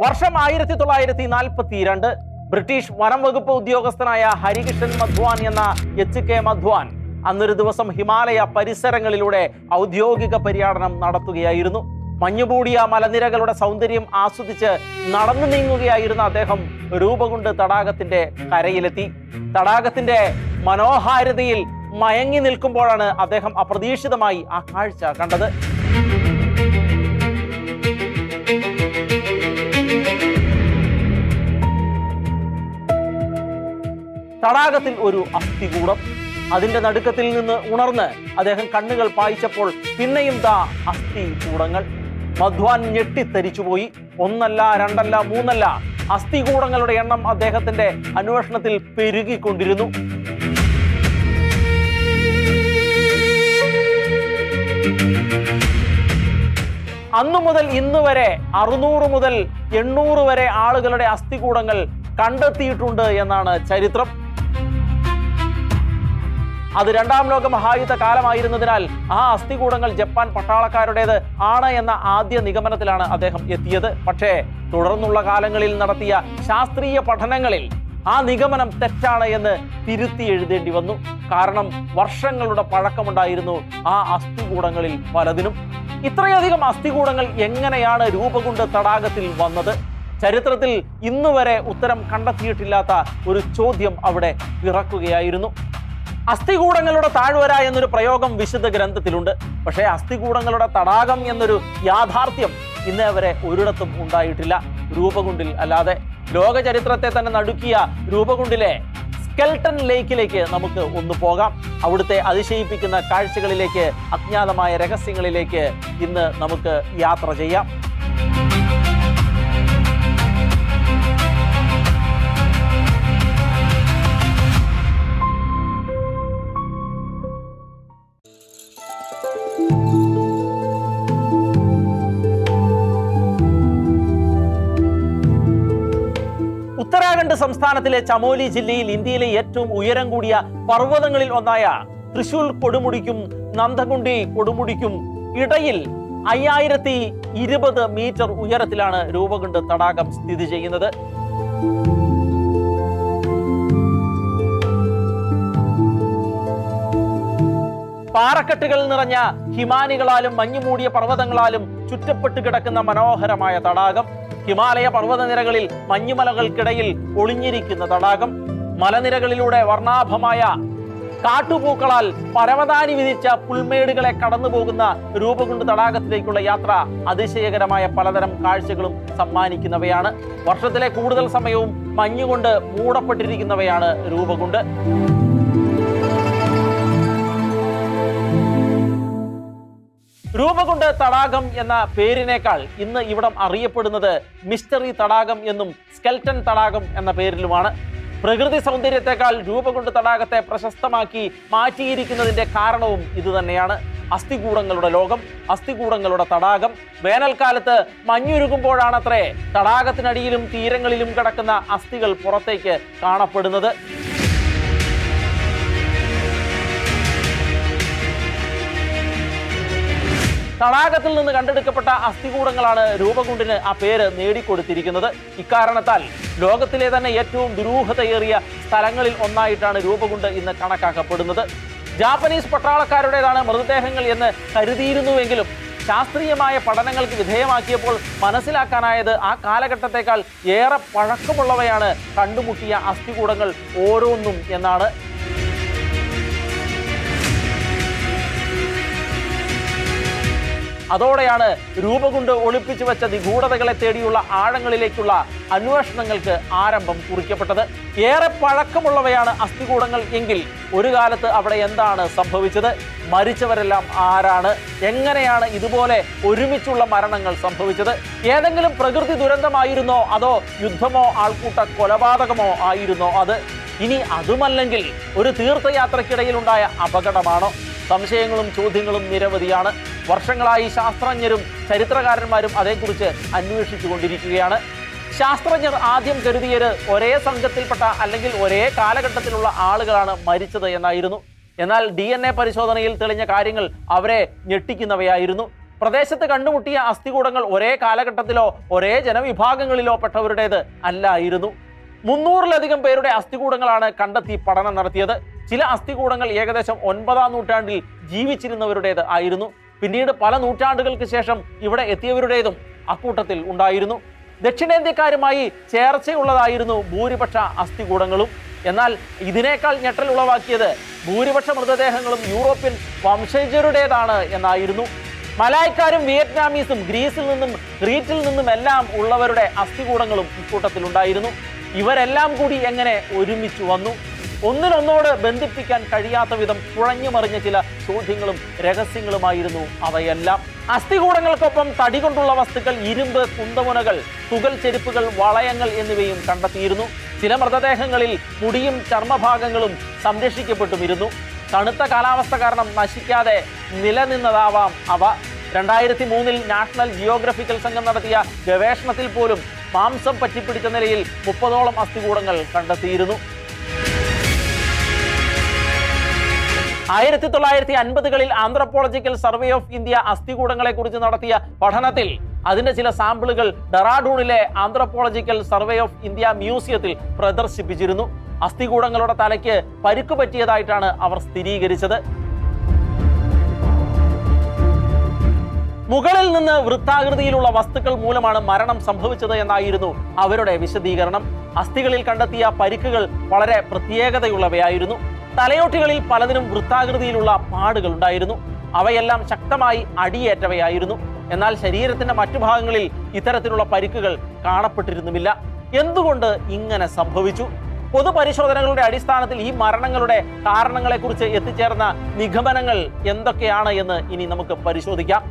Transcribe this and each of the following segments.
വർഷം 1942. ബ്രിട്ടീഷ് വനം വകുപ്പ് ഉദ്യോഗസ്ഥനായ ഹരികിഷൻ മധ്വാൻ എന്ന HK മധ്വാൻ അന്നൊരു ദിവസം ഹിമാലയ പരിസരങ്ങളിലൂടെ ഔദ്യോഗിക പര്യടനം നടത്തുകയായിരുന്നു. മഞ്ഞുമൂടിയ മലനിരകളുടെ സൗന്ദര്യം ആസ്വദിച്ച് നടന്നു നീങ്ങുകയായിരുന്ന അദ്ദേഹം രൂപകുണ്ട് തടാകത്തിന്റെ കരയിലെത്തി. തടാകത്തിന്റെ മനോഹാരിതയിൽ മയങ്ങി നിൽക്കുമ്പോഴാണ് അദ്ദേഹം അപ്രതീക്ഷിതമായി ആ കാഴ്ച കണ്ടത്. തടാകത്തിൽ ഒരു അസ്ഥികൂടം. അതിന്റെ നടുക്കത്തിൽ നിന്ന് ഉണർന്ന് അദ്ദേഹം കണ്ണുകൾ പായിച്ചപ്പോൾ പിന്നെയും അസ്ഥികൂടങ്ങൾ. മധ്വാൻ ഞെട്ടിത്തരിച്ചുപോയി. ഒന്നല്ല, രണ്ടല്ല, മൂന്നല്ല, അസ്ഥികൂടങ്ങളുടെ എണ്ണം അദ്ദേഹത്തിന്റെ അന്വേഷണത്തിൽ പെരുകിക്കൊണ്ടിരുന്നു. അന്നു മുതൽ ഇന്ന് വരെ 600 മുതൽ 800 വരെ ആളുകളുടെ അസ്ഥികൂടങ്ങൾ കണ്ടെത്തിയിട്ടുണ്ട് എന്നാണ് ചരിത്രം. അത് രണ്ടാം ലോക മഹായുദ്ധ കാലമായിരുന്നതിനാൽ ആ അസ്ഥികൂടങ്ങൾ ജപ്പാൻ പട്ടാളക്കാരുടേത് ആണ് എന്ന ആദ്യ നിഗമനത്തിലാണ് അദ്ദേഹം എത്തിയത്. പക്ഷേ തുടർന്നുള്ള കാലങ്ങളിൽ നടത്തിയ ശാസ്ത്രീയ പഠനങ്ങളിൽ ആ നിഗമനം തെറ്റാണ് എന്ന് തിരുത്തി എഴുതേണ്ടി വന്നു. കാരണം വർഷങ്ങളുടെ പഴക്കമുണ്ടായിരുന്നു ആ അസ്ഥികൂടങ്ങളിൽ പലതിനും. ഇത്രയധികം അസ്ഥികൂടങ്ങൾ എങ്ങനെയാണ് രൂപകുണ്ട് തടാകത്തിൽ വന്നത്? ചരിത്രത്തിൽ ഇന്നുവരെ ഉത്തരം കണ്ടെത്തിയിട്ടില്ലാത്ത ഒരു ചോദ്യം അവിടെ പിറക്കുകയായിരുന്നു. അസ്ഥികൂടങ്ങളുടെ താഴ്വര എന്നൊരു പ്രയോഗം വിശുദ്ധ ഗ്രന്ഥത്തിലുണ്ട്. പക്ഷേ അസ്ഥികൂടങ്ങളുടെ തടാകം എന്നൊരു യാഥാർത്ഥ്യം ഇന്നേ വരെ ഒരിടത്തും ഉണ്ടായിട്ടില്ല, രൂപകുണ്ടിൽ അല്ലാതെ. ലോക ചരിത്രത്തെ തന്നെ നടുക്കിയ രൂപകുണ്ടിലെ സ്കെൽട്ടൺ ലേക്കിലേക്ക് നമുക്ക് ഒന്ന് പോകാം. അവിടുത്തെ അതിശയിപ്പിക്കുന്ന കാഴ്ചകളിലേക്ക്, അജ്ഞാതമായ രഹസ്യങ്ങളിലേക്ക് ഇന്ന് നമുക്ക് യാത്ര ചെയ്യാം. ഉത്തരാഖണ്ഡ് സംസ്ഥാനത്തിലെ ചമോലി ജില്ലയിൽ ഇന്ത്യയിലെ ഏറ്റവും ഉയരം കൂടിയ പർവ്വതങ്ങളിൽ ഒന്നായ തൃശൂൽ കൊടുമുടിക്കും നന്ദകുണ്ടി കൊടുമുടിക്കും ഇടയിൽ 5020 മീറ്റർ ഉയരത്തിലാണ് രൂപകുണ്ട് തടാകം സ്ഥിതി ചെയ്യുന്നത്. പാറക്കെട്ടുകൾ നിറഞ്ഞ ഹിമാനികളാലും മഞ്ഞുമൂടിയ പർവ്വതങ്ങളാലും ചുറ്റപ്പെട്ട് കിടക്കുന്ന മനോഹരമായ തടാകം. ഹിമാലയ പർവ്വതനിരകളിൽ മഞ്ഞുമലകൾക്കിടയിൽ ഒളിഞ്ഞിരിക്കുന്ന തടാകം. മലനിരകളിലൂടെ വർണ്ണാഭമായ കാട്ടുപൂക്കളാൽ പരവതാനി വിധിച്ച പുൽമേടുകളെ കടന്നു പോകുന്ന രൂപകുണ്ട് തടാകത്തിലേക്കുള്ള യാത്ര അതിശയകരമായ പലതരം കാഴ്ചകളും സമ്മാനിക്കുന്നവയാണ്. വർഷത്തിലെ കൂടുതൽ സമയവും മഞ്ഞുകൊണ്ട് മൂടപ്പെട്ടിരിക്കുന്നവയാണ് രൂപകുണ്ട്. രൂപകുണ്ട് തടാകം എന്ന പേരിനേക്കാൾ ഇന്ന് ഇവിടം അറിയപ്പെടുന്നത് മിസ്റ്ററി തടാകം എന്നും സ്കെൽട്ടൺ തടാകം എന്ന പേരിലുമാണ്. പ്രകൃതി സൗന്ദര്യത്തെക്കാൾ രൂപകുണ്ട് തടാകത്തെ പ്രശസ്തമാക്കി മാറ്റിയിരിക്കുന്നതിന്റെ കാരണവും ഇതുതന്നെയാണ്. അസ്ഥികൂടങ്ങളുടെ ലോകം, അസ്ഥികൂടങ്ങളുടെ തടാകം. വേനൽക്കാലത്ത് മഞ്ഞുരുകുമ്പോഴാണത്രേ തടാകത്തിനടിയിലും തീരങ്ങളിലും കിടക്കുന്ന അസ്ഥികൾ പുറത്തേക്ക് കാണപ്പെടുന്നത്. തടാകത്തിൽ നിന്ന് കണ്ടെടുക്കപ്പെട്ട അസ്ഥികൂടങ്ങളാണ് രൂപകുണ്ടിന് ആ പേര് നേടിക്കൊടുത്തിരിക്കുന്നത്. ഇക്കാരണത്താൽ ലോകത്തിലെ തന്നെ ഏറ്റവും ദുരൂഹതയേറിയ സ്ഥലങ്ങളിൽ ഒന്നായിട്ടാണ് രൂപകുണ്ട് ഇന്ന് കണക്കാക്കപ്പെടുന്നത്. ജാപ്പനീസ് പട്ടാളക്കാരുടേതാണ് മൃതദേഹങ്ങൾ എന്ന് കരുതിയിരുന്നുവെങ്കിലും ശാസ്ത്രീയമായ പഠനങ്ങൾക്ക് വിധേയമാക്കിയപ്പോൾ മനസ്സിലാക്കാനായത് ആ കാലഘട്ടത്തേക്കാൾ ഏറെ പഴക്കമുള്ളവയാണ് കണ്ടുമുട്ടിയ അസ്ഥികൂടങ്ങൾ ഓരോന്നും എന്നാണ്. അതോടെയാണ് രൂപകുണ്ട് ഒളിപ്പിച്ചു വെച്ച നിഗൂഢതകളെ തേടിയുള്ള ആഴങ്ങളിലേക്കുള്ള അന്വേഷണങ്ങൾക്ക് ആരംഭം കുറിക്കപ്പെട്ടത്. ഏറെ പഴക്കമുള്ളവയാണ് അസ്ഥികൂടങ്ങൾ എങ്കിൽ ഒരു കാലത്ത് അവിടെ എന്താണ് സംഭവിച്ചത്? മരിച്ചവരെല്ലാം ആരാണ്? എങ്ങനെയാണ് ഇതുപോലെ ഒരുമിച്ചുള്ള മരണങ്ങൾ സംഭവിച്ചത്? ഏതെങ്കിലും പ്രകൃതി ദുരന്തമായിരുന്നോ അതോ യുദ്ധമോ ആൾക്കൂട്ട കൊലപാതകമോ ആയിരുന്നോ അത്? ഇനി അതുമല്ലെങ്കിൽ ഒരു തീർത്ഥയാത്രയ്ക്കിടയിലുണ്ടായ അപകടമാണോ? സംശയങ്ങളും ചോദ്യങ്ങളും നിരവധിയാണ്. വർഷങ്ങളായി ശാസ്ത്രജ്ഞരും ചരിത്രകാരന്മാരും അതേക്കുറിച്ച് അന്വേഷിച്ചുകൊണ്ടിരിക്കുകയാണ്. ശാസ്ത്രജ്ഞർ ആദ്യം കരുതിയത് ഒരേ സംഘത്തിൽപ്പെട്ട അല്ലെങ്കിൽ ഒരേ കാലഘട്ടത്തിലുള്ള ആളുകളാണ് മരിച്ചത് എന്നായിരുന്നു. എന്നാൽ DNA പരിശോധനയിൽ തെളിഞ്ഞ കാര്യങ്ങൾ അവരെ ഞെട്ടിക്കുന്നവയായിരുന്നു. പ്രദേശത്ത് കണ്ടുമുട്ടിയ അസ്ഥികൂടങ്ങൾ ഒരേ കാലഘട്ടത്തിലോ ഒരേ ജനവിഭാഗങ്ങളിലോ പെട്ടവരുടേത് അല്ലായിരുന്നു. 300-ലധികം പേരുടെ അസ്ഥികൂടങ്ങളാണ് കണ്ടെത്തി പഠനം നടത്തിയത്. ചില അസ്ഥികൂടങ്ങൾ ഏകദേശം 9-ാം നൂറ്റാണ്ടിൽ ജീവിച്ചിരുന്നവരുടേത് ആയിരുന്നു. പിന്നീട് പല നൂറ്റാണ്ടുകൾക്ക് ശേഷം ഇവിടെ എത്തിയവരുടേതും അക്കൂട്ടത്തിൽ ഉണ്ടായിരുന്നു. ദക്ഷിണേന്ത്യക്കാരുമായി ചേർച്ചയുള്ളതായിരുന്നു ഭൂരിപക്ഷ അസ്ഥികൂടങ്ങളും. എന്നാൽ ഇതിനേക്കാൾ ഞെട്ടലുളവാക്കിയത് ഭൂരിപക്ഷ മൃതദേഹങ്ങളും യൂറോപ്യൻ വംശജരുടേതാണ് എന്നായിരുന്നു. മലായ്ക്കാരും വിയറ്റ്നാമീസും ഗ്രീസിൽ നിന്നും ക്രീറ്റിൽ നിന്നുമെല്ലാം ഉള്ളവരുടെ അസ്ഥികൂടങ്ങളും ഇക്കൂട്ടത്തിലുണ്ടായിരുന്നു. ഇവരെല്ലാം കൂടി എങ്ങനെ ഒരുമിച്ച് വന്നു? ഒന്നിനൊന്നോട് ബന്ധിപ്പിക്കാൻ കഴിയാത്ത വിധം കുഴഞ്ഞു മറിഞ്ഞ ചില ചോദ്യങ്ങളും രഹസ്യങ്ങളുമായിരുന്നു അവയെല്ലാം. അസ്ഥികൂടങ്ങൾക്കൊപ്പം തടി കൊണ്ടുള്ള വസ്തുക്കൾ, ഇരുമ്പ്, കുന്തമുനകൾ, തുകൽ ചെരുപ്പുകൾ, വളയങ്ങൾ എന്നിവയും കണ്ടെത്തിയിരുന്നു. ചില മൃതദേഹങ്ങളിൽ മുടിയും ചർമ്മഭാഗങ്ങളും സംരക്ഷിക്കപ്പെട്ടുമിരുന്നു. തണുത്ത കാലാവസ്ഥ കാരണം നശിക്കാതെ നിലനിന്നതാവാം അവ. 2003-ൽ നാഷണൽ ജിയോഗ്രഫിക്കൽ സംഘം നടത്തിയ ഗവേഷണത്തിൽ പോലും മാംസം പറ്റിപ്പിടിച്ച നിലയിൽ 30ഓളം അസ്ഥികൂടങ്ങൾ കണ്ടെത്തിയിരുന്നു. 1950കളിൽ ആന്ത്രപ്പോളജിക്കൽ സർവേ ഓഫ് ഇന്ത്യ അസ്ഥികൂടങ്ങളെ കുറിച്ച് നടത്തിയ പഠനത്തിൽ അതിന്റെ ചില സാമ്പിളുകൾ ഡെറാഡൂണിലെ ആന്ത്രപ്പോളജിക്കൽ സർവേ ഓഫ് ഇന്ത്യ മ്യൂസിയത്തിൽ പ്രദർശിപ്പിച്ചിരുന്നു. അസ്ഥികൂടങ്ങളുടെ തലയ്ക്ക് പരിക്ക് പറ്റിയതായിട്ടാണ് അവർ സ്ഥിരീകരിച്ചത്. മുകളിൽ നിന്ന് വൃത്താകൃതിയിലുള്ള വസ്തുക്കൾ മൂലമാണ് മരണം സംഭവിച്ചത് എന്നായിരുന്നു അവരുടെ വിശദീകരണം. അസ്ഥികളിൽ കണ്ടെത്തിയ പരിക്കുകൾ വളരെ പ്രത്യേകതയുള്ളവയായിരുന്നു. തലയോട്ടികളിൽ പലതിനും വൃത്താകൃതിയിലുള്ള പാടുകൾ ഉണ്ടായിരുന്നു. അവയെല്ലാം ശക്തമായി അടിയേറ്റവയായിരുന്നു. എന്നാൽ ശരീരത്തിന്റെ മറ്റു ഭാഗങ്ങളിൽ ഇത്തരത്തിലുള്ള പരിക്കുകൾ കാണപ്പെട്ടിരുന്നുമില്ല. എന്തുകൊണ്ട് ഇങ്ങനെ സംഭവിച്ചു? പൊതുപരിശോധനകളുടെ അടിസ്ഥാനത്തിൽ ഈ മരണങ്ങളുടെ കാരണങ്ങളെക്കുറിച്ച് എത്തിച്ചേർന്ന നിഗമനങ്ങൾ എന്തൊക്കെയാണ് എന്ന് ഇനി നമുക്ക് പരിശോധിക്കാം.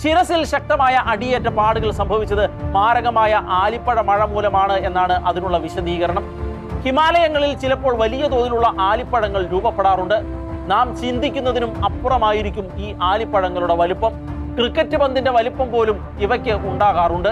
ശിരസിൽ ശക്തമായ അടിയേറ്റ പാടുകൾ സംഭവിച്ചത് മാരകമായ ആലിപ്പഴ മഴ മൂലമാണ് എന്നാണ് അതിനുള്ള വിശദീകരണം. ഹിമാലയങ്ങളിൽ ചിലപ്പോൾ വലിയ തോതിലുള്ള ആലിപ്പഴങ്ങൾ രൂപപ്പെടാറുണ്ട്. നാം ചിന്തിക്കുന്നതിനും അപ്പുറമായിരിക്കും ഈ ആലിപ്പഴങ്ങളുടെ വലുപ്പം. ക്രിക്കറ്റ് പന്തിന്റെ വലിപ്പം പോലും ഇവയ്ക്ക് ഉണ്ടാകാറുണ്ട്.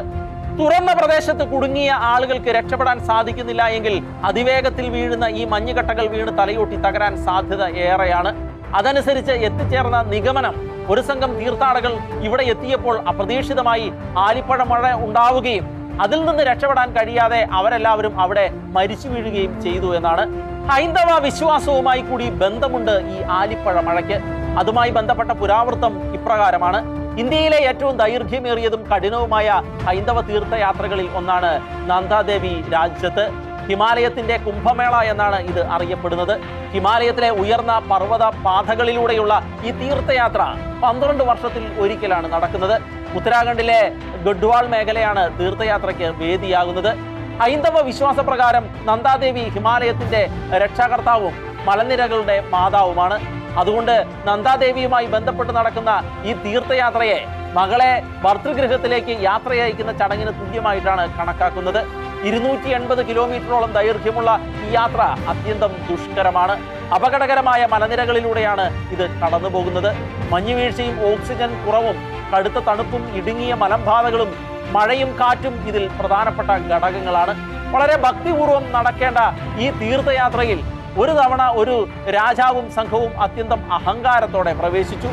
തുറന്ന പ്രദേശത്ത് കുടുങ്ങിയ ആളുകൾക്ക് രക്ഷപ്പെടാൻ സാധിക്കുന്നില്ല എങ്കിൽ അതിവേഗത്തിൽ വീഴുന്ന ഈ മഞ്ഞുകട്ടകൾ വീണ് തലയോട്ടി തകരാൻ സാധ്യത ഏറെയാണ്. അതനുസരിച്ച് എത്തിച്ചേർന്ന നിഗമനം, ഒരു സംഘം തീർത്ഥാടകർ ഇവിടെ എത്തിയപ്പോൾ അപ്രതീക്ഷിതമായി ആലിപ്പഴ മഴ ഉണ്ടാവുകയും അതിൽ നിന്ന് രക്ഷപ്പെടാൻ കഴിയാതെ അവരെല്ലാവരും അവിടെ മരിച്ചു വീഴുകയും ചെയ്തു എന്നാണ്. ഹൈന്ദവ വിശ്വാസവുമായി കൂടി ബന്ധമുണ്ട് ഈ ആലിപ്പഴ മഴയ്ക്ക്. അതുമായി ബന്ധപ്പെട്ട പുരാവൃത്തം ഇപ്രകാരമാണ്. ഇന്ത്യയിലെ ഏറ്റവും ദൈർഘ്യമേറിയതും കഠിനവുമായ ഹൈന്ദവ തീർത്ഥയാത്രകളിൽ ഒന്നാണ് നന്ദാദേവി രാജ്യത്ത്. ഹിമാലയത്തിന്റെ കുംഭമേള എന്നാണ് ഇത് അറിയപ്പെടുന്നത്. ഹിമാലയത്തിലെ ഉയർന്ന പർവ്വത പാതകളിലൂടെയുള്ള ഈ തീർത്ഥയാത്ര 12 വർഷത്തിൽ ഒരിക്കലാണ് നടക്കുന്നത്. ഉത്തരാഖണ്ഡിലെ ഗഡ്വാൾ മേഖലയാണ് തീർത്ഥയാത്രയ്ക്ക് വേദിയാകുന്നത്. ഹൈന്ദവ വിശ്വാസപ്രകാരം നന്ദാദേവി ഹിമാലയത്തിന്റെ രക്ഷാകർത്താവും മലനിരകളുടെ മാതാവുമാണ്. അതുകൊണ്ട് നന്ദാദേവിയുമായി ബന്ധപ്പെട്ട് നടക്കുന്ന ഈ തീർത്ഥയാത്രയെ മകളെ ഭർതൃഗൃഹത്തിലേക്ക് യാത്രയയക്കുന്ന ചടങ്ങിന് തുല്യമായിട്ടാണ് കണക്കാക്കുന്നത്. 280 കിലോമീറ്ററോളം ദൈർഘ്യമുള്ള ഈ യാത്ര അത്യന്തം ദുഷ്കരമാണ്. അപകടകരമായ മലനിരകളിലൂടെയാണ് ഇത് കടന്നു പോകുന്നത്. മഞ്ഞുവീഴ്ചയും ഓക്സിജൻ കുറവും കടുത്ത തണുപ്പും ഇടുങ്ങിയ മലമ്പാതകളും മഴയും കാറ്റും ഇതിൽ പ്രധാനപ്പെട്ട ഘടകങ്ങളാണ്. വളരെ ഭക്തിപൂർവ്വം നടക്കേണ്ട ഈ തീർത്ഥയാത്രയിൽ ഒരു തവണ ഒരു രാജാവും സംഘവും അത്യന്തം അഹങ്കാരത്തോടെ പ്രവേശിച്ചു.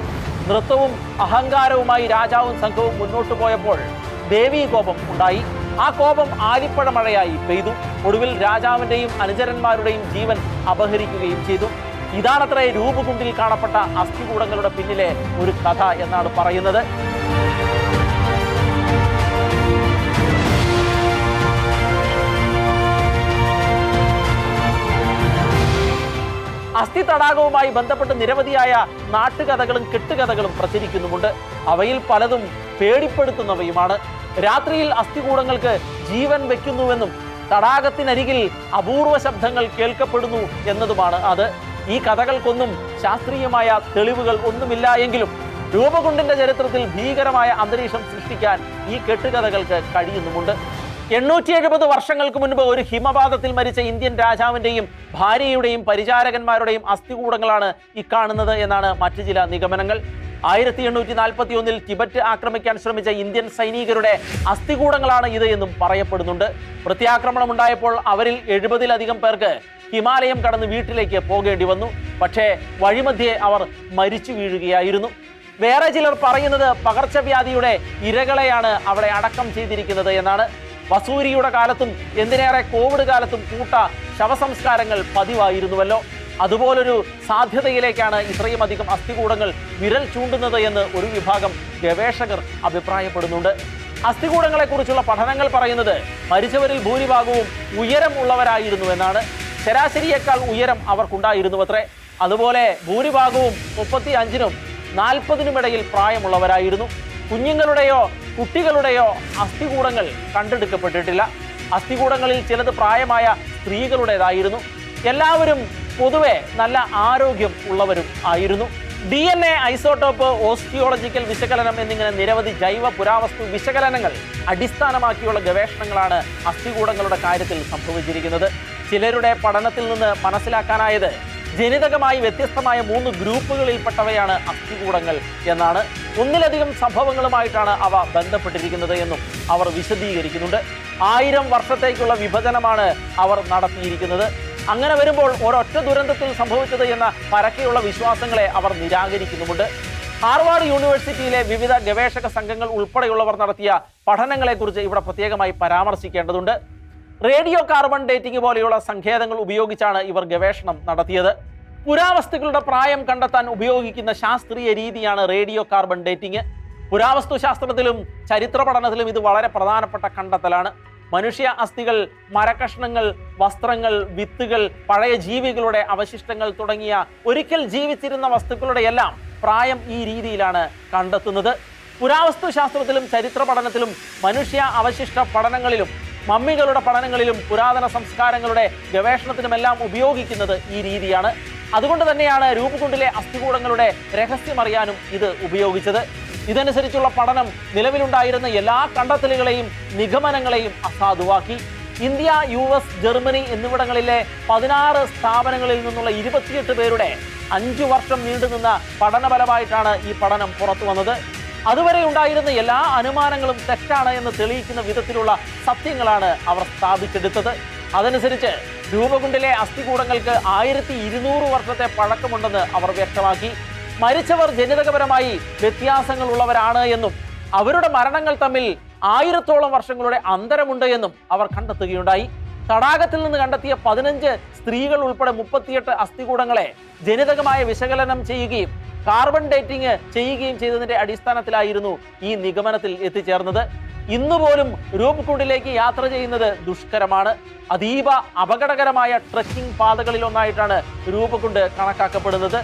നൃത്തവും അഹങ്കാരവുമായി രാജാവും സംഘവും മുന്നോട്ട് പോയപ്പോൾ ദേവീ കോപം ഉണ്ടായി. ആ കോപം ആലിപ്പഴ മഴയായി പെയ്തു. ഒടുവിൽ രാജാവിന്റെയും അനുചരന്മാരുടെയും ജീവൻ അപഹരിക്കുകയും ചെയ്തു. ഇതാണത്രേ രൂപകുണ്ടിൽ കാണപ്പെട്ട അസ്ഥികൂടങ്ങളുടെ പിന്നിലെ ഒരു കഥ എന്നാണ് പറയുന്നത്. അസ്ഥി തടാകവുമായി ബന്ധപ്പെട്ട് നിരവധിയായ നാട്ടുകഥകളും കെട്ടുകഥകളും പ്രചരിക്കുന്നുമുണ്ട്. അവയിൽ പലതും പേടിപ്പെടുത്തുന്നവയുമാണ്. രാത്രിയിൽ അസ്ഥികൂടങ്ങൾക്ക് ജീവൻ വെക്കുന്നുവെന്നും തടാകത്തിനരികിൽ അപൂർവ ശബ്ദങ്ങൾ കേൾക്കപ്പെടുന്നു എന്നതുമാണ് അത്. ഈ കഥകൾക്കൊന്നും ശാസ്ത്രീയമായ തെളിവുകൾ ഒന്നുമില്ല എങ്കിലും രൂപകുണ്ടിന്റെ ചരിത്രത്തിൽ ഭീകരമായ അന്തരീക്ഷം സൃഷ്ടിക്കാൻ ഈ കെട്ടുകഥകൾക്ക് കഴിയുന്നുമുണ്ട്. 870 വർഷങ്ങൾക്ക് മുൻപ് ഒരു ഹിമപാതത്തിൽ മരിച്ച ഇന്ത്യൻ രാജാവിന്റെയും ഭാര്യയുടെയും പരിചാരകന്മാരുടെയും അസ്ഥികൂടങ്ങളാണ് ഈ കാണുന്നത് എന്നാണ് മറ്റു ചില നിഗമനങ്ങൾ. 1841-ൽ ടിബറ്റ് ആക്രമിക്കാൻ ശ്രമിച്ച ഇന്ത്യൻ സൈനികരുടെ അസ്ഥികൂടങ്ങളാണ് ഇത് എന്നും പറയപ്പെടുന്നുണ്ട്. പ്രത്യാക്രമണം ഉണ്ടായപ്പോൾ അവരിൽ 70-ലധികം പേർക്ക് ഹിമാലയം കടന്ന് വീട്ടിലേക്ക് പോകേണ്ടി വന്നു. പക്ഷേ വഴിമധ്യേ അവർ മരിച്ചു വീഴുകയായിരുന്നു. വേറെ ചിലർ പറയുന്നത് പകർച്ചവ്യാധിയുടെ ഇരകളെയാണ് അവിടെ അടക്കം ചെയ്തിരിക്കുന്നത് എന്നാണ്. വസൂരിയുടെ കാലത്തും എന്തിനേറെ കോവിഡ് കാലത്തും കൂട്ട ശവസംസ്കാരങ്ങൾ പതിവായിരുന്നുവല്ലോ. അതുപോലൊരു സാധ്യതയിലേക്കാണ് ഇത്രയും അധികം അസ്ഥികൂടങ്ങൾ വിരൽ ചൂണ്ടുന്നത് എന്ന് ഒരു വിഭാഗം ഗവേഷകർ അഭിപ്രായപ്പെടുന്നുണ്ട്. അസ്ഥികൂടങ്ങളെക്കുറിച്ചുള്ള പഠനങ്ങൾ പറയുന്നത് മരിച്ചവരിൽ ഭൂരിഭാഗവും ഉയരം ഉള്ളവരായിരുന്നു എന്നാണ്. ശരാശരിയേക്കാൾ ഉയരം അവർക്കുണ്ടായിരുന്നുവത്രേ. അതുപോലെ ഭൂരിഭാഗവും 35-നും 40-നും ഇടയിൽ പ്രായമുള്ളവരായിരുന്നു. കുഞ്ഞുങ്ങളുടെയോ കുട്ടികളുടെയോ അസ്ഥികൂടങ്ങൾ കണ്ടെടുക്കപ്പെട്ടിട്ടില്ല. അസ്ഥികൂടങ്ങളിൽ ചിലത് പ്രായമായ സ്ത്രീകളുടേതായിരുന്നു. എല്ലാവരും പൊതുവെ നല്ല ആരോഗ്യം ഉള്ളവരും ആയിരുന്നു. DNA, ഐസോട്ടോപ്പ്, ഓസ്റ്റിയോളജിക്കൽ വിശകലനം എന്നിങ്ങനെ നിരവധി ജൈവ പുരാവസ്തു വിശകലനങ്ങൾ അടിസ്ഥാനമാക്കിയുള്ള ഗവേഷണങ്ങളാണ് അസ്ഥികൂടങ്ങളുടെ കാര്യത്തിൽ സംഭവിച്ചിരിക്കുന്നത്. ചിലരുടെ പഠനത്തിൽ നിന്ന് മനസ്സിലാക്കാനായത് ജനിതകമായി വ്യത്യസ്തമായ 3 ഗ്രൂപ്പുകളിൽപ്പെട്ടവയാണ് അസ്ഥികൂടങ്ങൾ എന്നാണ്. ഒന്നിലധികം സംഭവങ്ങളുമായിട്ടാണ് അവ ബന്ധപ്പെട്ടിരിക്കുന്നത് എന്നും അവർ വിശദീകരിക്കുന്നുണ്ട്. 1000 വർഷത്തേക്കുള്ള വിഭജനമാണ് അവർ നടത്തിയിരിക്കുന്നത്. അങ്ങനെ വരുമ്പോൾ ഒരൊറ്റ ദുരന്തത്തിൽ സംഭവിച്ചത് എന്ന പരക്കെയുള്ള വിശ്വാസങ്ങളെ അവർ നിരാകരിക്കുന്നുമുണ്ട്. ഹാർവാർഡ് യൂണിവേഴ്സിറ്റിയിലെ വിവിധ ഗവേഷക സംഘങ്ങൾ ഉൾപ്പെടെയുള്ളവർ നടത്തിയ പഠനങ്ങളെക്കുറിച്ച് ഇവിടെ പ്രത്യേകമായി പരാമർശിക്കേണ്ടതുണ്ട്. റേഡിയോ കാർബൺ ഡേറ്റിംഗ് പോലെയുള്ള സങ്കേതങ്ങൾ ഉപയോഗിച്ചാണ് ഇവർ ഗവേഷണം നടത്തിയത്. പുരാവസ്തുക്കളുടെ പ്രായം കണ്ടെത്താൻ ഉപയോഗിക്കുന്ന ശാസ്ത്രീയ രീതിയാണ് റേഡിയോ കാർബൺ ഡേറ്റിംഗ്. പുരാവസ്തു ശാസ്ത്രത്തിലും ചരിത്ര പഠനത്തിലും ഇത് വളരെ പ്രധാനപ്പെട്ട കണ്ടെത്തലാണ്. മനുഷ്യ അസ്ഥികൾ, മരകഷ്ണങ്ങൾ, വസ്ത്രങ്ങൾ, വിത്തുകൾ, പഴയ ജീവികളുടെ അവശിഷ്ടങ്ങൾ തുടങ്ങിയ ഒരിക്കൽ ജീവിച്ചിരുന്ന വസ്തുക്കളുടെ എല്ലാം പ്രായം ഈ രീതിയിലാണ് കണ്ടെത്തുന്നത്. പുരാവസ്തു ശാസ്ത്രത്തിലും ചരിത്ര പഠനത്തിലും മനുഷ്യ അവശിഷ്ട പഠനങ്ങളിലും മമ്മികളുടെ പഠനങ്ങളിലും പുരാതന സംസ്കാരങ്ങളുടെ ഗവേഷണത്തിനുമെല്ലാം ഉപയോഗിക്കുന്നത് ഈ രീതിയാണ്. അതുകൊണ്ട് തന്നെയാണ് രൂപകുണ്ടിലെ അസ്ഥികൂടങ്ങളുടെ രഹസ്യമറിയാനും ഇത് ഉപയോഗിച്ചത്. ഇതനുസരിച്ചുള്ള പഠനം നിലവിലുണ്ടായിരുന്ന എല്ലാ കണ്ടെത്തലുകളെയും നിഗമനങ്ങളെയും അസാധുവാക്കി. ഇന്ത്യ, US, ജർമ്മനി എന്നിവിടങ്ങളിലെ 16 സ്ഥാപനങ്ങളിൽ നിന്നുള്ള 28 പേരുടെ 5 വർഷം നീണ്ടുനിന്ന പഠനഫലമായിട്ടാണ് ഈ പഠനം പുറത്തു വന്നത്. അതുവരെ ഉണ്ടായിരുന്ന എല്ലാ അനുമാനങ്ങളും തെറ്റാണ് എന്ന് തെളിയിക്കുന്ന വിധത്തിലുള്ള സത്യങ്ങളാണ് അവർ സ്ഥാപിച്ചെടുത്തത്. അതനുസരിച്ച് രൂപകുണ്ടിലെ അസ്ഥികൂടങ്ങൾക്ക് 1200 വർഷത്തെ പഴക്കമുണ്ടെന്ന് അവർ വ്യക്തമാക്കി. മരിച്ചവർ ജനിതകപരമായി വ്യത്യാസങ്ങൾ ഉള്ളവരാണ് എന്നും അവരുടെ മരണങ്ങൾ തമ്മിൽ 1000ഓളം വർഷങ്ങളുടെ അന്തരമുണ്ട് എന്നും അവർ കണ്ടെത്തുകയുണ്ടായി. തടാകത്തിൽ നിന്ന് കണ്ടെത്തിയ 15 സ്ത്രീകൾ ഉൾപ്പെടെ 38 അസ്ഥികൂടങ്ങളെ ജനിതകമായ വിശകലനം ചെയ്യുകയും കാർബൺ ഡേറ്റിംഗ് ചെയ്യുകയും ചെയ്തതിന്റെ അടിസ്ഥാനത്തിലായിരുന്നു ഈ നിഗമനത്തിൽ എത്തിച്ചേർന്നത്. ഇന്നുപോലും രൂപകുണ്ടിലേക്ക് യാത്ര ചെയ്യുന്നത് ദുഷ്കരമാണ്. അതീവ അപകടകരമായ ട്രക്കിംഗ് പാതകളിലൊന്നായിട്ടാണ് രൂപകുണ്ട് കണക്കാക്കപ്പെടുന്നത്.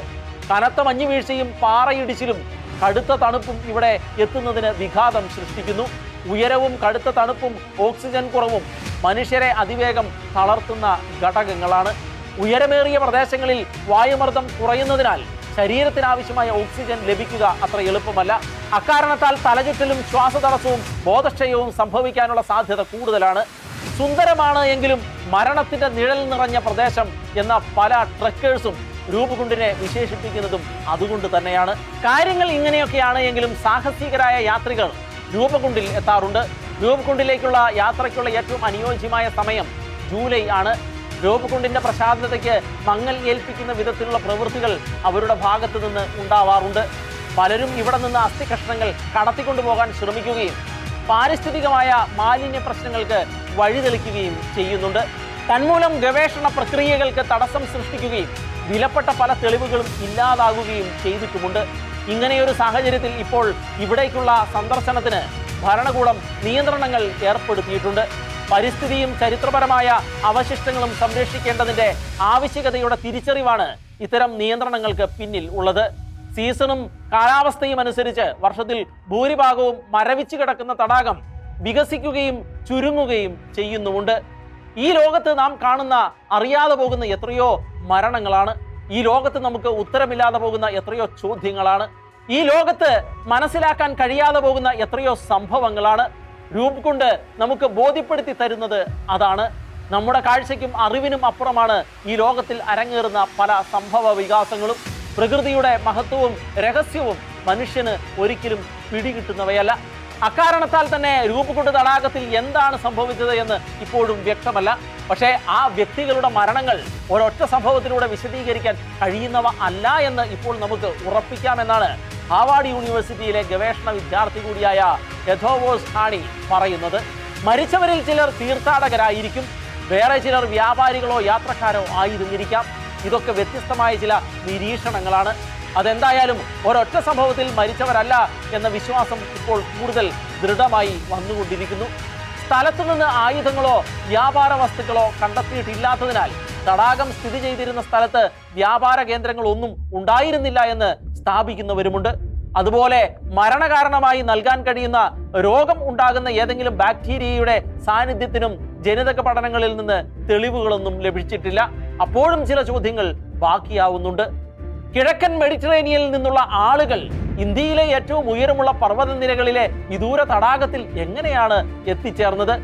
കനത്ത മഞ്ഞുവീഴ്ചയും പാറയിടിച്ചിലും കടുത്ത തണുപ്പും ഇവിടെ എത്തുന്നതിന് വിഘാതം സൃഷ്ടിക്കുന്നു. ഉയരവും കടുത്ത തണുപ്പും ഓക്സിജൻ കുറവും മനുഷ്യരെ അതിവേഗം തളർത്തുന്ന ഘടകങ്ങളാണ്. ഉയരമേറിയ പ്രദേശങ്ങളിൽ വായുമർദ്ദം കുറയുന്നതിനാൽ ശരീരത്തിനാവശ്യമായ ഓക്സിജൻ ലഭിക്കുക അത്ര എളുപ്പമല്ല. അക്കാരണത്താൽ തലചുറ്റലും ശ്വാസതടസ്സവും ബോധക്ഷയവും സംഭവിക്കാനുള്ള സാധ്യത കൂടുതലാണ്. സുന്ദരമാണ് എങ്കിലും മരണത്തിന്റെ നിഴൽ നിറഞ്ഞ പ്രദേശം എന്ന പല ട്രക്കേഴ്സും രൂപകുണ്ടിനെ വിശേഷിപ്പിക്കുന്നതും അതുകൊണ്ട് തന്നെയാണ്. കാര്യങ്ങൾ ഇങ്ങനെയൊക്കെയാണ് എങ്കിലും സാഹസികരായ യാത്രികർ രൂപകുണ്ടിൽ എത്താറുണ്ട്. രൂപകുണ്ടിലേക്കുള്ള യാത്രയ്ക്കുള്ള ഏറ്റവും അനുയോജ്യമായ സമയം ജൂലൈ ആണ്. രൂപകുണ്ടിന്റെ പ്രശാന്തതയ്ക്ക് മങ്ങൽ ഏൽപ്പിക്കുന്ന വിധത്തിലുള്ള പ്രവൃത്തികൾ അവരുടെ ഭാഗത്തു നിന്ന് ഉണ്ടാവാറുണ്ട്. പലരും ഇവിടെ നിന്ന് അസ്ഥികഷ്ണങ്ങൾ കടത്തിക്കൊണ്ടുപോകാൻ ശ്രമിക്കുകയും പാരിസ്ഥിതികമായ മാലിന്യ പ്രശ്നങ്ങൾക്ക് വഴിതെളിക്കുകയും ചെയ്യുന്നുണ്ട്. തന്മൂലം ഗവേഷണ പ്രക്രിയകൾക്ക് തടസ്സം സൃഷ്ടിക്കുകയും വിലപ്പെട്ട പല തെളിവുകളും ഇല്ലാതാകുകയും ചെയ്തിട്ടുമുണ്ട്. ഇങ്ങനെയൊരു സാഹചര്യത്തിൽ ഇപ്പോൾ ഇവിടേക്കുള്ള സന്ദർശനത്തിന് ഭരണകൂടം നിയന്ത്രണങ്ങൾ ഏർപ്പെടുത്തിയിട്ടുണ്ട്. പരിസ്ഥിതിയും ചരിത്രപരമായ അവശിഷ്ടങ്ങളും സംരക്ഷിക്കേണ്ടതിന്റെ ആവശ്യകതയുടെ തിരിച്ചറിവാണ് ഇത്തരം നിയന്ത്രണങ്ങൾക്ക് പിന്നിൽ ഉള്ളത്. സീസണും കാലാവസ്ഥയും അനുസരിച്ച് വർഷത്തിൽ ഭൂരിഭാഗവും മരവിച്ചു കിടക്കുന്ന തടാകം വികസിക്കുകയും ചുരുങ്ങുകയും ചെയ്യുന്നുമുണ്ട്. ഈ ലോകത്ത് നാം കാണുന്ന അറിയാതെ പോകുന്ന എത്രയോ മരണങ്ങളാണ്. ഈ ലോകത്ത് നമുക്ക് ഉത്തരമില്ലാതെ പോകുന്ന എത്രയോ ചോദ്യങ്ങളാണ്. ഈ ലോകത്ത് മനസ്സിലാക്കാൻ കഴിയാതെ പോകുന്ന എത്രയോ സംഭവങ്ങളാണ്. രൂപകുണ്ട് നമുക്ക് ബോധ്യപ്പെടുത്തി തരുന്നത് അതാണ്. നമ്മുടെ കാഴ്ചയ്ക്കും അറിവിനും അപ്പുറമാണ് ഈ ലോകത്തിൽ അരങ്ങേറുന്ന പല സംഭവ വികാസങ്ങളും. പ്രകൃതിയുടെ മഹത്വവും രഹസ്യവും മനുഷ്യന് ഒരിക്കലും പിടികിട്ടുന്നവയല്ല. അക്കാരണത്താൽ തന്നെ രൂപകുണ്ട് തടാകത്തിൽ എന്താണ് സംഭവിച്ചത് എന്ന് ഇപ്പോഴും വ്യക്തമല്ല. പക്ഷേ ആ വ്യക്തികളുടെ മരണങ്ങൾ ഒരൊറ്റ സംഭവത്തിലൂടെ വിശദീകരിക്കാൻ കഴിയുന്നവ അല്ല എന്ന് ഇപ്പോൾ നമുക്ക് ഉറപ്പിക്കാമെന്നാണ് ഹാവാർഡ് യൂണിവേഴ്സിറ്റിയിലെ ഗവേഷണ വിദ്യാർത്ഥി കൂടിയായ എഥോവോസ് ഹാണി പറയുന്നത്. മരിച്ചവരിൽ ചിലർ തീർത്ഥാടകരായിരിക്കും, വേറെ ചിലർ വ്യാപാരികളോ യാത്രക്കാരോ ആയിരുന്നിരിക്കാം. ഇതൊക്കെ വ്യത്യസ്തമായ ചില നിരീക്ഷണങ്ങളാണ്. അതെന്തായാലും ഒരൊറ്റ സംഭവത്തിൽ മരിച്ചവരല്ല എന്ന വിശ്വാസം ഇപ്പോൾ കൂടുതൽ ദൃഢമായി വന്നുകൊണ്ടിരിക്കുന്നു. സ്ഥലത്തു നിന്ന് ആയുധങ്ങളോ വ്യാപാര വസ്തുക്കളോ കണ്ടെത്തിയിട്ടില്ലാത്തതിനാൽ തടാകം സ്ഥിതി ചെയ്തിരുന്ന സ്ഥലത്ത് വ്യാപാര കേന്ദ്രങ്ങളൊന്നും ഉണ്ടായിരുന്നില്ല എന്ന് സ്ഥാപിക്കുന്നവരുമുണ്ട്. അതുപോലെ മരണകാരണമായി നൽകാൻ കഴിയുന്ന രോഗം ഉണ്ടാകുന്ന ഏതെങ്കിലും ബാക്ടീരിയയുടെ സാന്നിധ്യത്തിനും ജനിതക പഠനങ്ങളിൽ നിന്ന് തെളിവുകളൊന്നും ലഭിച്ചിട്ടില്ല. അപ്പോഴും ചില ചോദ്യങ്ങൾ ബാക്കിയാവുന്നുണ്ട്. കിഴക്കൻ മെഡിറ്ററേനിയനിൽ നിന്നുള്ള ആളുകൾ ഇന്ത്യയിലെ ഏറ്റവും ഉയരമുള്ള പർവ്വതനിരകളിലെ വിദൂര തടാകത്തിൽ എങ്ങനെയാണ് എത്തിച്ചേർന്നത്?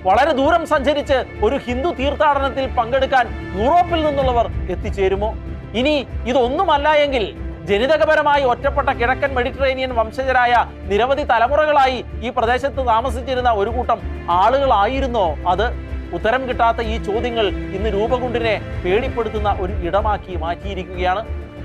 വളരെ ദൂരം സഞ്ചരിച്ച് ഒരു ഹിന്ദു തീർത്ഥാടനത്തിൽ പങ്കെടുക്കാൻ യൂറോപ്പിൽ നിന്നുള്ളവർ എത്തിച്ചേരുമോ? ഇനി ഇതൊന്നുമല്ല എങ്കിൽ ജനിതകപരമായി ഒറ്റപ്പെട്ട കിഴക്കൻ മെഡിറ്ററേനിയൻ വംശജരായ നിരവധി തലമുറകളായി ഈ പ്രദേശത്ത് താമസിച്ചിരുന്ന ഒരു കൂട്ടം ആളുകളായിരുന്നോ അത്? ഉത്തരം കിട്ടാത്ത ഈ ചോദ്യങ്ങൾ ഇന്ന് രൂപകുണ്ടിനെ പേടിപ്പെടുത്തുന്ന ഒരു ഇടമാക്കി മാറ്റിയിരിക്കുകയാണ്.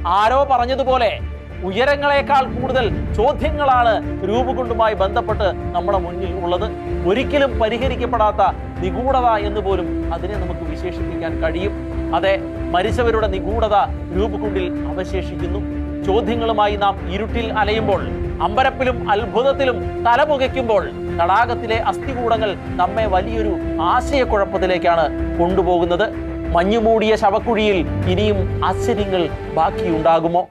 ആരോ പറഞ്ഞതുപോലെ ഉയരങ്ങളെക്കാൾ കൂടുതൽ ചോദ്യങ്ങളാണ് രൂപകുണ്ടുമായി ബന്ധപ്പെട്ട് നമ്മുടെ മുന്നിൽ ഉള്ളത്. ഒരിക്കലും പരിഹരിക്കപ്പെടാത്ത നിഗൂഢത എന്ന് പോലും അതിനെ നമുക്ക് വിശേഷിപ്പിക്കാൻ കഴിയും. അതെ, മരിച്ചവരുടെ നിഗൂഢത രൂപകുണ്ടിൽ അവശേഷിക്കുന്നു. ചോദ്യങ്ങളുമായി നാം ഇരുട്ടിൽ അലയുമ്പോൾ, അമ്പരപ്പിലും അത്ഭുതത്തിലും തലപുകയ്ക്കുമ്പോൾ തടാകത്തിലെ അസ്ഥികൂടങ്ങൾ നമ്മെ വലിയൊരു ആശയക്കുഴപ്പത്തിലേക്കാണ് കൊണ്ടുപോകുന്നത്. മഞ്ഞുമൂടിയ ശവക്കുഴിയിൽ ഇനിയും ആശ്ചര്യങ്ങൾ ബാക്കിയുണ്ടാകുമോ?